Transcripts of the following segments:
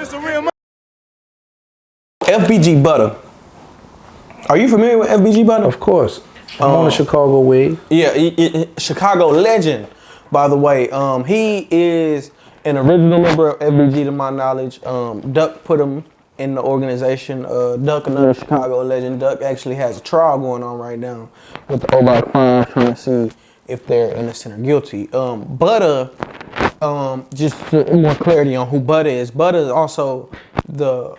some real money. FBG Butta. Are you familiar with FBG Butta? Of course. I'm on the Chicago wave. Yeah, Chicago legend, by the way. He is an original member of FBG to my knowledge. Duck put him in the organization. Duck, another Chicago legend. Duck actually has a trial going on right now with the O-Block 5 trying to see if they're innocent or guilty. Butta, just more clarity on who Butta is. Butta is also the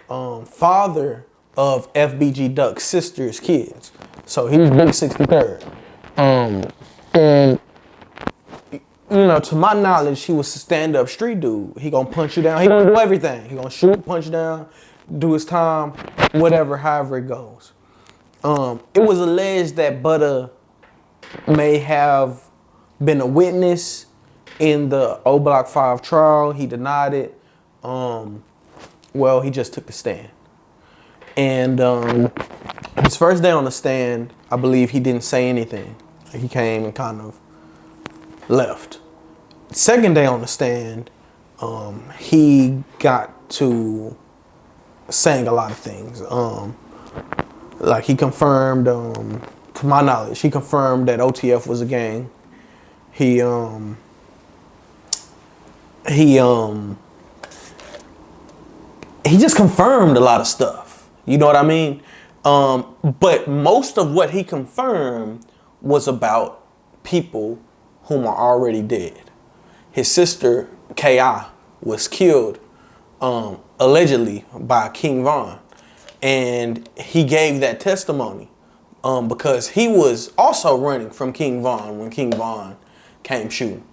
father of FBG Duck's sister's kids. So he's Big 63rd. And you know, to my knowledge, he was a stand-up street dude. He gonna punch you down. He gonna do everything. He gonna shoot, punch down, do his time, whatever, however it goes. It was alleged that Butta may have been a witness in the O-Block 5 trial. He denied it. Well, he just took the stand. And his first day on the stand, I believe he didn't say anything. He came and kind of left. Second day on the stand, he got to saying a lot of things. Like he confirmed, to my knowledge, he confirmed that OTF was a gang. He just confirmed a lot of stuff. You know what I mean? But most of what he confirmed was about people whom are already dead. His sister, K.I., was killed allegedly by King Von. And he gave that testimony because he was also running from King Von when King Von came shooting.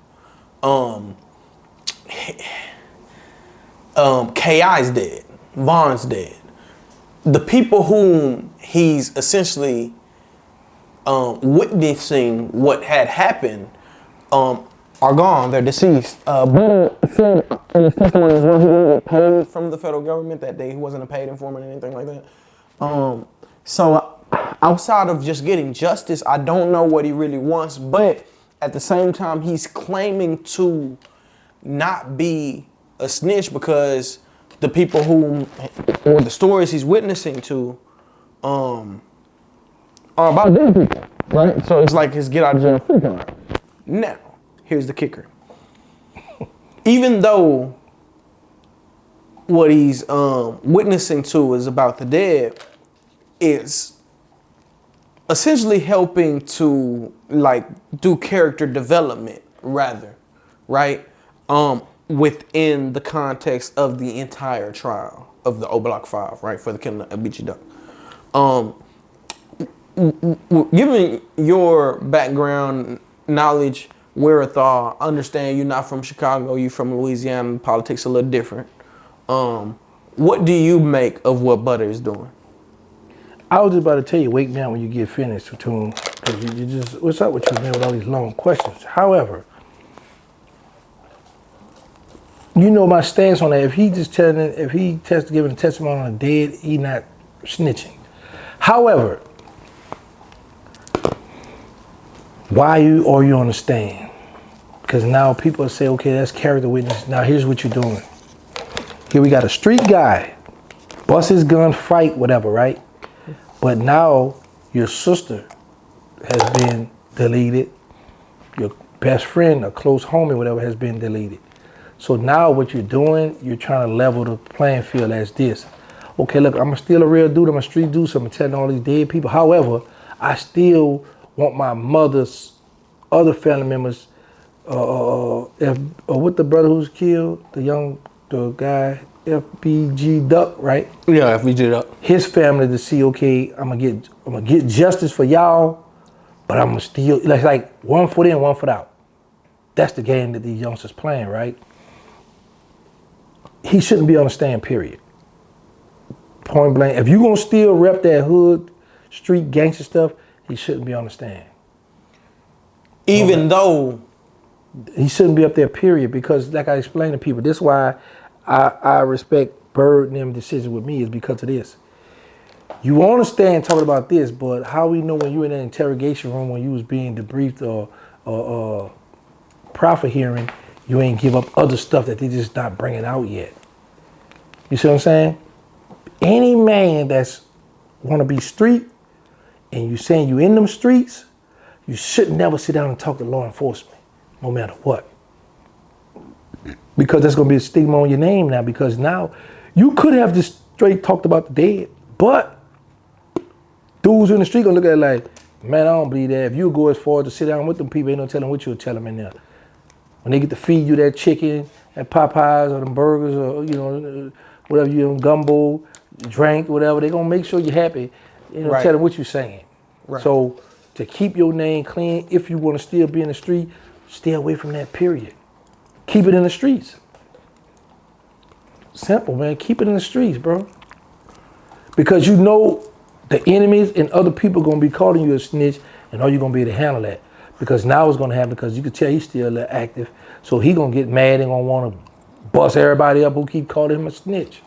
K.I.'s dead. Von's dead. The people whom he's essentially witnessing what had happened are gone. They're deceased. Butta said in his testimony as well, he didn't get paid from the federal government that day. He wasn't a paid informant or anything like that. So outside of just getting justice, I don't know what he really wants. But at the same time, he's claiming to not be a snitch because the people whom, or the stories he's witnessing to, are about dead people, right? So it's like his get out of jail free card. Now, here's the kicker. Even though what he's witnessing to is about the dead, it's essentially helping to like do character development rather, right? Within the context of the entire trial of the O-Block 5, right, for the killing of FBG Duck. Given your background, knowledge, wherewithal, understand you're not from Chicago, you're from Louisiana, politics a little different. What do you make of what Butta is doing? I was just about to tell you, wake me up when you get finished, Toon, because you just, what's up with you, man, with all these long questions? However, you know my stance on that. If he just giving a testimony on a dead, he not snitching. However, why are you on the stand? Because now people say, okay, that's character witness. Now here's what you're doing. Here we got a street guy, bust his gun, fight, whatever, right? But now your sister has been deleted. Your best friend, a close homie, whatever, has been deleted. So now what you're doing, you're trying to level the playing field as this. Okay, look, I'm still a real dude, I'm a street dude, so I'm telling all these dead people. However, I still want my mother's other family members, with the brother who's killed, the guy, FBG Duck, right? Yeah, FBG Duck. His family to see, okay, I'm gonna get justice for y'all, but I'm gonna still, like one foot in, one foot out. That's the game that these youngsters playing, right? He shouldn't be on the stand, period. Point blank. If you're gonna still rep that hood, street gangster stuff, he shouldn't be on the stand. Even though he shouldn't be up there, period, because like I explained to people, this is why I respect Bird and them decisions with me is because of this. You on the stand talking about this, but how we know when you in an interrogation room when you was being debriefed or proffer hearing, you ain't give up other stuff that they just not bringing out yet. You see what I'm saying? Any man that's want to be street and you saying you in them streets, you should never sit down and talk to law enforcement, no matter what. Because that's going to be a stigma on your name now, because now you could have just straight talked about the dead, but dudes in the street going to look at it like, man, I don't believe that. If you go as far as to sit down with them people, ain't no telling what you'll tell them in there. When they get to feed you that chicken at Popeyes or them burgers or, you know, whatever you know, gumbo, drink, whatever, they going to make sure you're happy, you know, tell them what you're saying. Right. So to keep your name clean, if you want to still be in the street, stay away from that, period. Keep it in the streets. Simple, man. Keep it in the streets, bro. Because you know the enemies and other people going to be calling you a snitch, and all you're going to be able to handle that. Because now it's going to happen, because you can tell he's still a little active. So he going to get mad and going to want to bust everybody up who keep calling him a snitch.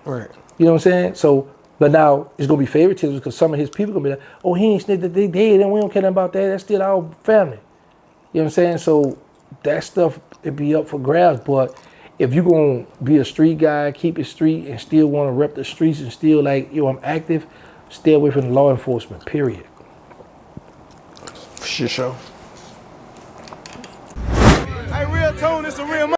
Right. You know what I'm saying? So, but now it's going to be favoritism, because some of his people going to be like, oh, he ain't snitched, that they dead, and we don't care nothing about that. That's still our family. You know what I'm saying? So that stuff, it be up for grabs. But if you're going to be a street guy, keep it street, and still want to rep the streets and still like, yo, I'm active, stay away from the law enforcement, period. For sure. Hey, RealToon, it's a real